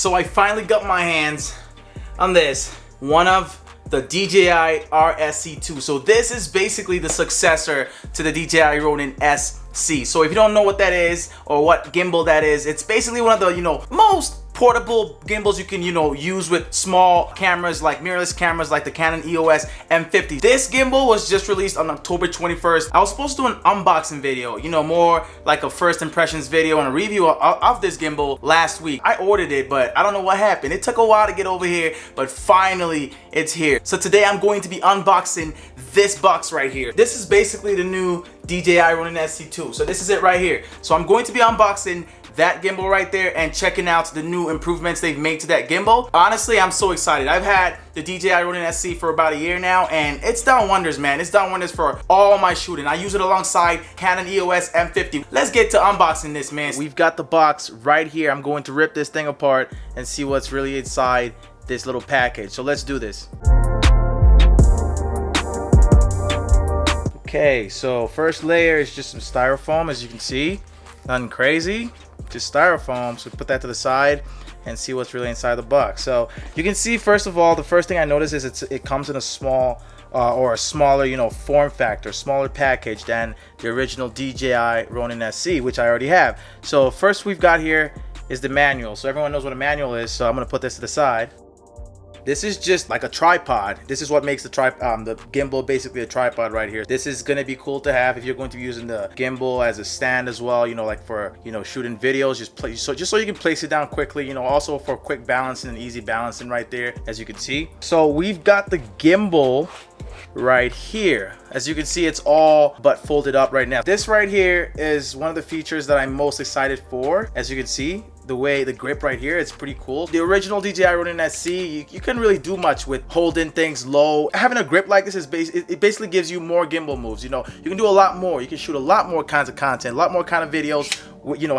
so I finally got my hands on this, one of the DJI RSC2. So this is basically the successor to the DJI Ronin SC. So if you don't know what that is or what gimbal that is, it's basically one of the, most portable gimbals you can, use with small cameras, like mirrorless cameras like the Canon EOS M50. This gimbal was just released on October 21st. I was supposed to do an unboxing video, more like a first impressions video and a review of this gimbal last week. I ordered it, but I don't know what happened. It took a while to get over here, but finally it's here. So today I'm going to be unboxing this box right here. This is basically the new DJI Ronin SC2. So this is it right here. So I'm going to be unboxing that gimbal right there and checking out the new improvements they've made to that gimbal. Honestly, I'm so excited. I've had the DJI Ronin SC for about a year now, and it's done wonders, man. It's done wonders for all my shooting. I use it alongside Canon EOS M50. Let's get to unboxing this, man. We've got the box right here. I'm going to rip this thing apart and see what's really inside this little package. So let's do this. Okay, so first layer is just some styrofoam, as you can see. Nothing crazy, just styrofoam. So put that to the side and see what's really inside the box. So you can see, first of all, the first thing I notice is it comes in a small or a smaller, form factor, smaller package than the original DJI Ronin SC, which I already have. So first we've got here is the manual. So everyone knows what a manual is. So I'm gonna put this to the side. This is just like a tripod. This is what makes the gimbal basically a tripod right here. This is gonna be cool to have if you're going to be using the gimbal as a stand as well, like for shooting videos, just so you can place it down quickly, also for quick balancing and easy balancing right there, as you can see. So we've got the gimbal right here. As you can see, it's all but folded up right now. This right here is one of the features that I'm most excited for. As you can see, the grip right here, it's pretty cool. The original DJI Ronin SC, you couldn't really do much with holding things low. Having a grip like this it basically gives you more gimbal moves. You can do a lot more. You can shoot a lot more kinds of content, a lot more kind of videos,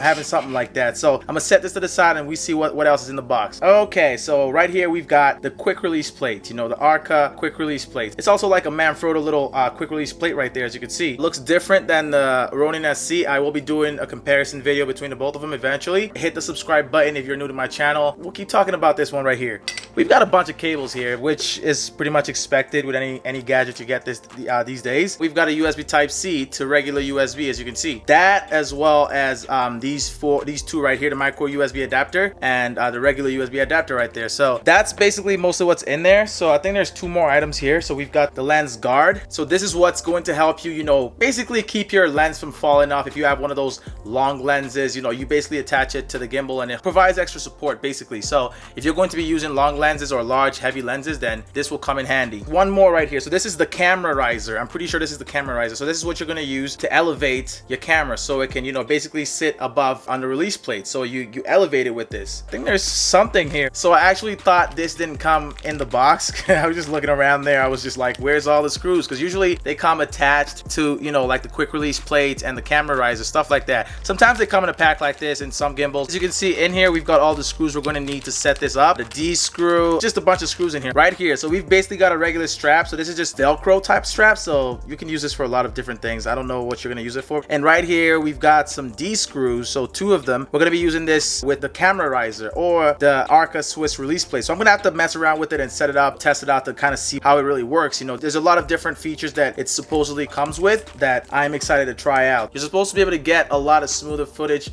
having something like that. So I'm gonna set this to the side and we see what else is in the box. Okay, so right here we've got the quick release plate, the Arca quick release plate. It's also like a Manfrotto little quick release plate right there, as you can see. It looks different than the Ronin SC. I will be doing a comparison video between the both of them eventually. Hit the subscribe button if you're new to my channel. We'll keep talking about this one right here. We've got a bunch of cables here, which is pretty much expected with any gadget you get these days. We've got a USB Type-C to regular USB, as you can see. That, as well as these two right here, the micro USB adapter and the regular USB adapter right there. So that's basically most of what's in there. So I think there's two more items here. So we've got the lens guard. So this is what's going to help you, basically keep your lens from falling off. If you have one of those long lenses, you basically attach it to the gimbal and it provides extra support basically. So if you're going to be using long lenses or large heavy lenses, then this will come in handy. One more right here. So this is the camera riser. I'm pretty sure this is the camera riser. So this is what you're going to use to elevate your camera so it can, basically sit above on the release plate. So you elevate it with this. I think there's something here. So I actually thought this didn't come in the box. I was just looking around there. I was just like, where's all the screws? Because usually they come attached to, like the quick release plates and the camera riser, stuff like that. Sometimes they come in a pack like this in some gimbals. As you can see in here, we've got all the screws we're going to need to set this up. The D screw, just a bunch of screws in here right here. So we've basically got a regular strap. So this is just Velcro type strap. So you can use this for a lot of different things. I don't know what you're going to use it for. And right here, we've got some D screws. So two of them. We're going to be using this with the camera riser or the Arca Swiss release plate. So I'm going to have to mess around with it and set it up, test it out to kind of see how it really works. There's a lot of different features that it supposedly comes with that I'm excited to try out. You're supposed to be able to get a lot of smoother footages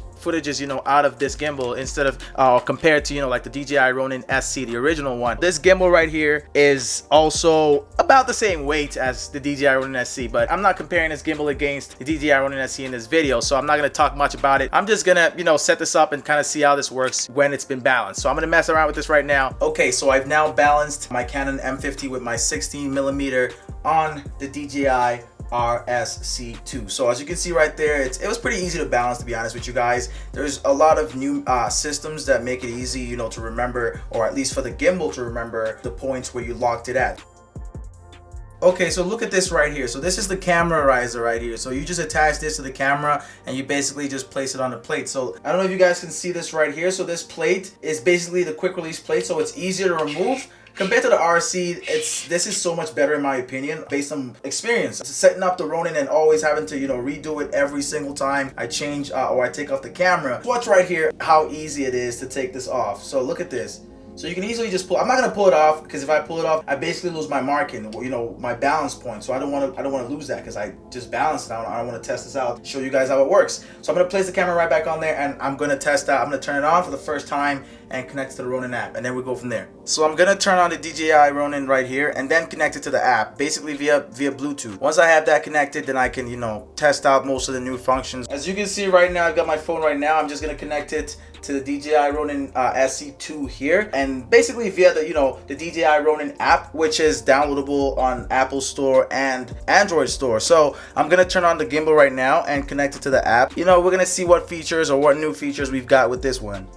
out of this gimbal instead of compared to like the DJI Ronin SC, the original one. This gimbal right here is also about the same weight as the DJI Ronin SC, but I'm not comparing this gimbal against the DJI Ronin SC in this video, so I'm not going to talk much about it. I'm just gonna set this up and kind of see how this works when it's been balanced. So I'm gonna mess around with this right now. Okay, so I've now balanced my Canon M50 with my 16mm on the DJI RSC2. So as you can see right there, it was pretty easy to balance, to be honest with you guys. There's a lot of new systems that make it easy, to remember, or at least for the gimbal to remember the points where you locked it at. Okay, so look at this right here. So this is the camera riser right here. So you just attach this to the camera and you basically just place it on the plate. So I don't know if you guys can see this right here. So this plate is basically the quick release plate. So it's easier to remove Compared to the RSC, this is so much better in my opinion, based on experience. Setting up the Ronin and always having to, redo it every single time I change or I take off the camera. Watch right here how easy it is to take this off. So look at this. So you can easily just pull. I'm not gonna pull it off because if I pull it off, I basically lose my marking, my balance point. So I don't want to lose that because I just balanced it out. I want to test this out, show you guys how it works. So I'm gonna place the camera right back on there and I'm gonna test out. I'm gonna turn it on for the first time and connect it to the Ronin app, and then we go from there. So I'm gonna turn on the DJI Ronin right here and then connect it to the app, basically via Bluetooth. Once I have that connected, then I can test out most of the new functions. As you can see right now, I've got my phone right now. I'm just gonna connect it to the DJI Ronin RSC2 here, and basically via the DJI Ronin app, which is downloadable on Apple Store and Android Store. So I'm gonna turn on the gimbal right now and connect it to the app. We're gonna see what features or what new features we've got with this one.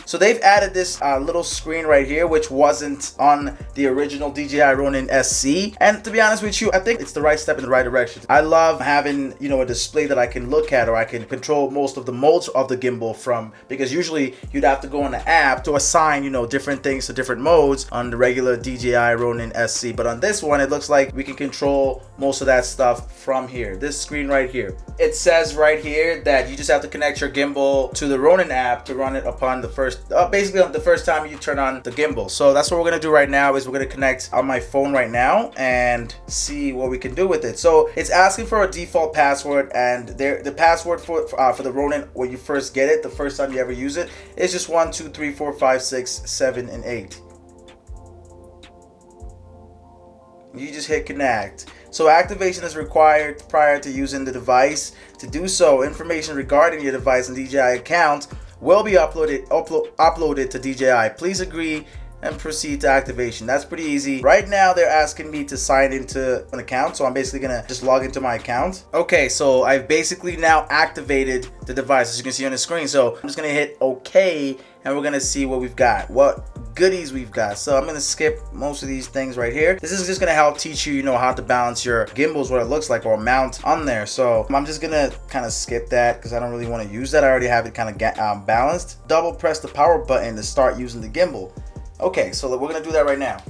So they've added this little screen right here, which wasn't on the original DJI Ronin SC. And to be honest with you, I think it's the right step in the right direction. I love having, a display that I can look at or I can control most of the modes of the gimbal from, because usually you'd have to go on the app to assign, different things to different modes on the regular DJI Ronin SC. But on this one, it looks like we can control most of that stuff from here. This screen right here. It says right here that you just have to connect your gimbal to the Ronin app to run it upon the basically the first time you turn on the gimbal. So that's what we're gonna do right now, is we're gonna connect on my phone right now and see what we can do with it. So it's asking for a default password, and the password for the Ronin when you first get it, the first time you ever use it, is just 1 2 3 4 5 6 7 and 8. You just hit connect. So activation is required prior to using the device. To do so, information regarding your device and DJI account will be uploaded to DJI. Please agree and proceed to activation. That's pretty easy. Right now they're asking me to sign into an account, so I'm basically gonna just log into my account. Okay, so I've basically now activated the device, as you can see on the screen. So I'm just gonna hit OK, and we're gonna see what we've got, what goodies we've got. So I'm gonna skip most of these things right here. This is just gonna help teach you, how to balance your gimbals, what it looks like, or mount on there. So I'm just gonna kind of skip that because I don't really want to use that. I already have it kind of balanced. Double press the power button to start using the gimbal. Okay, so we're gonna do that right now.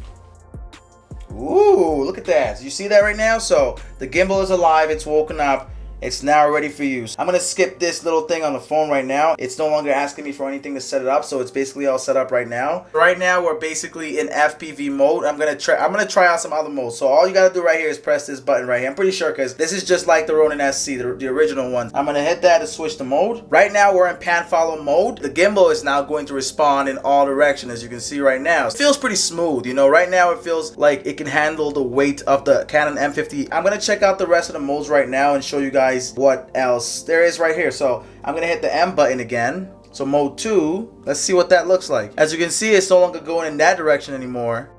Ooh, look at that. You see that right now? So the gimbal is alive, it's woken up. It's now ready for use. I'm gonna skip this little thing on the phone right now. It's no longer asking me for anything to set it up, so it's basically all set up right now. Right now we're basically in FPV mode. I'm gonna try out some other modes. So all you gotta do right here is press this button right here. I'm pretty sure because this is just like the Ronin SC, the original one. I'm gonna hit that to switch the mode. Right now we're in pan follow mode. The gimbal is now going to respond in all directions, as you can see right now. It feels pretty smooth, Right now it feels like it can handle the weight of the Canon M50. I'm gonna check out the rest of the modes right now and show you guys what else there is right here. So I'm gonna hit the M button again. So mode 2, let's see what that looks like. As you can see, it's no longer going in that direction anymore.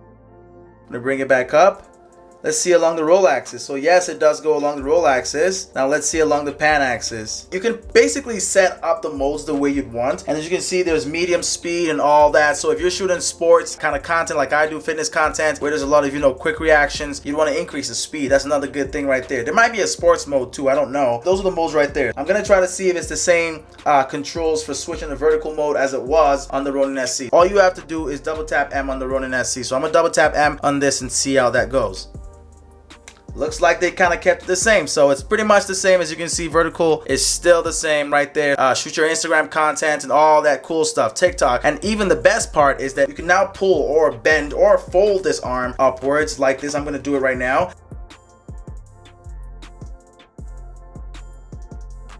I'm gonna bring it back up. Let's see along the roll axis. So yes, it does go along the roll axis. Now let's see along the pan axis. You can basically set up the modes the way you'd want. And as you can see, there's medium speed and all that. So if you're shooting sports kind of content like I do, fitness content, where there's a lot of, quick reactions, you'd want to increase the speed. That's another good thing right there. There might be a sports mode too, I don't know. Those are the modes right there. I'm gonna try to see if it's the same controls for switching the vertical mode as it was on the Ronin SC. All you have to do is double tap M on the Ronin SC. So I'm gonna double tap M on this and see how that goes. Looks like they kind of kept it the same, so it's pretty much the same. As you can see, vertical is still the same right there. Shoot your Instagram content and all that cool stuff, TikTok. And even the best part is that you can now pull or bend or fold this arm upwards like this. I'm gonna do it right now.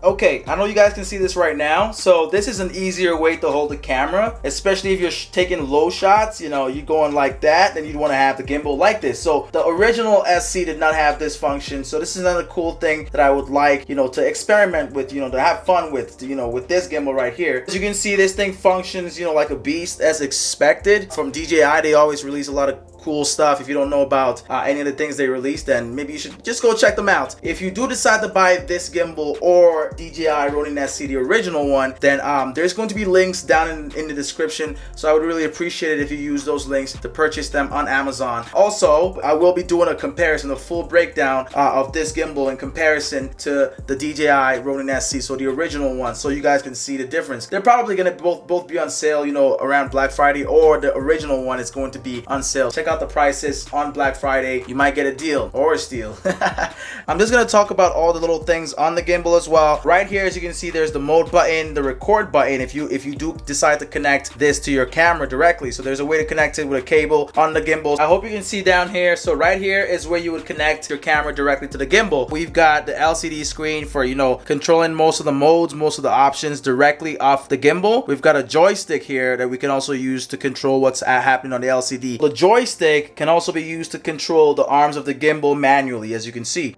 Okay, I know you guys can see this right now. So this is an easier way to hold the camera, especially if you're taking low shots, you're going like that, then you'd want to have the gimbal like this. So the original SC did not have this function. So this is another cool thing that I would like, to experiment with, to have fun with, with this gimbal right here. As you can see, this thing functions, like a beast as expected. From DJI, they always release a lot of cool stuff. If you don't know about any of the things they released, then maybe you should just go check them out. If you do decide to buy this gimbal or DJI Ronin SC, the original one, then there's going to be links down in the description. So I would really appreciate it if you use those links to purchase them on Amazon. Also, I will be doing a comparison, a full breakdown of this gimbal in comparison to the DJI Ronin SC, so the original one, so you guys can see the difference. They're probably going to both be on sale, you know, around Black Friday, or the original one is going to be on sale. Check out the prices on Black Friday. You might get a deal or a steal. I'm just going to talk about all the little things on the gimbal as well. Right here, as you can see, there's the mode button, the record button if you do decide to connect this to your camera directly. So there's a way to connect it with a cable on the gimbal. I hope you can see down here. So right here is where you would connect your camera directly to the gimbal. We've got the LCD screen for, you know, controlling most of the modes, most of the options directly off the gimbal. We've got a joystick here that we can also use to control what's happening on the LCD. The joystick can also be used to control the arms of the gimbal manually, as you can see.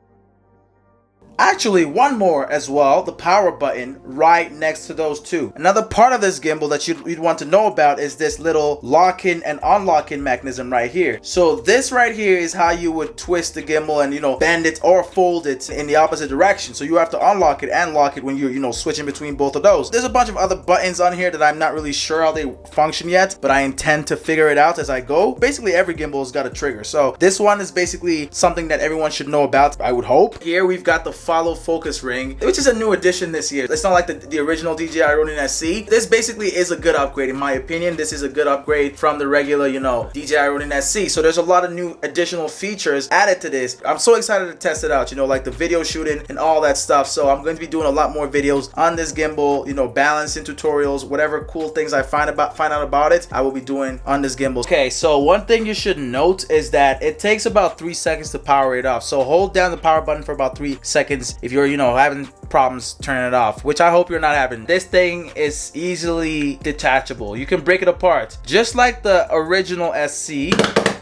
Actually, one more as well, the power button right next to those two. Another part of this gimbal that you'd want to know about is this little lock-in and unlock-in mechanism right here. So this right here is how you would twist the gimbal and, you know, bend it or fold it in the opposite direction. So you have to unlock it and lock it when you're, you know, switching between both of those. There's a bunch of other buttons on here that I'm not really sure how they function yet, but I intend to figure it out as I go. Basically, every gimbal's got a trigger. So this one is basically something that everyone should know about, I would hope. Here we've got the follow focus ring, which is a new addition this year. It's not like the original DJI Ronin SC. This basically is a good upgrade in my opinion. This is a good upgrade from the regular, you know, DJI Ronin SC. So there's a lot of new additional features added to this. I'm so excited to test it out, you know, like the video shooting and all that stuff. So I'm going to be doing a lot more videos on this gimbal, you know, balancing tutorials, whatever cool things I find out about it, I will be doing on this gimbal. Okay, so one thing you should note is that it takes about 3 seconds to power it off. So hold down the power button for about 3 seconds if you're, you know, having problems turning it off, which I hope you're not having. This thing is easily detachable. You can break it apart just like the original SC.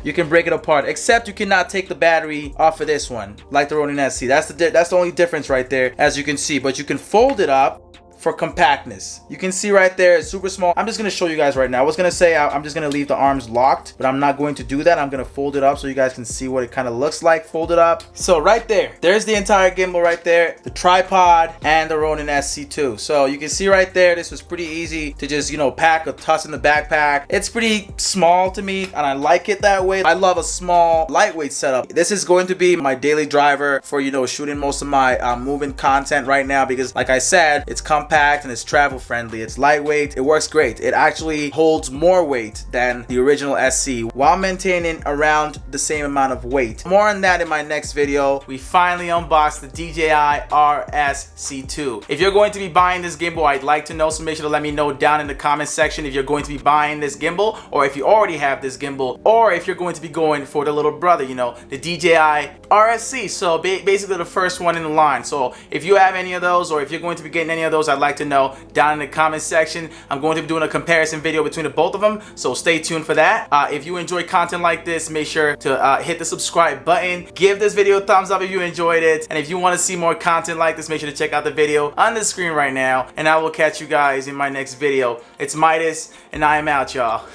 You can break it apart, except you cannot take the battery off of this one like the Ronin SC. That's the only difference right there, as you can see. But you can fold it up for compactness. You can see right there, it's super small. I'm just gonna show you guys right now. I was gonna say I'm just gonna leave the arms locked, but I'm not going to do that. I'm gonna fold it up so you guys can see what it kind of looks like folded up. So right there's the entire gimbal right there, the tripod and the Ronin SC2. So you can see right there, this was pretty easy to just, you know, pack or toss in the backpack. It's pretty small to me and I like it that way. I love a small, lightweight setup. This is going to be my daily driver for, you know, shooting most of my moving content right now, because like I said, it's compact and it's travel friendly. It's lightweight. It works great. It actually holds more weight than the original SC while maintaining around the same amount of weight. More on that in my next video. We finally unboxed the DJI RSC2. If you're going to be buying this gimbal, I'd like to know, so make sure to let me know down in the comment section if you're going to be buying this gimbal, or if you already have this gimbal, or if you're going to be going for the little brother, you know, the DJI RSC. So basically the first one in the line. So if you have any of those, or if you're going to be getting any of those, I'd like to know down in the comment section. I'm going to be doing a comparison video between the both of them, so stay tuned for that. If you enjoy content like this, make sure to hit the subscribe button. Give this video a thumbs up if you enjoyed it, and if you want to see more content like this, make sure to check out the video on the screen right now, and I will catch you guys in my next video. It's Midas, and I am out, y'all.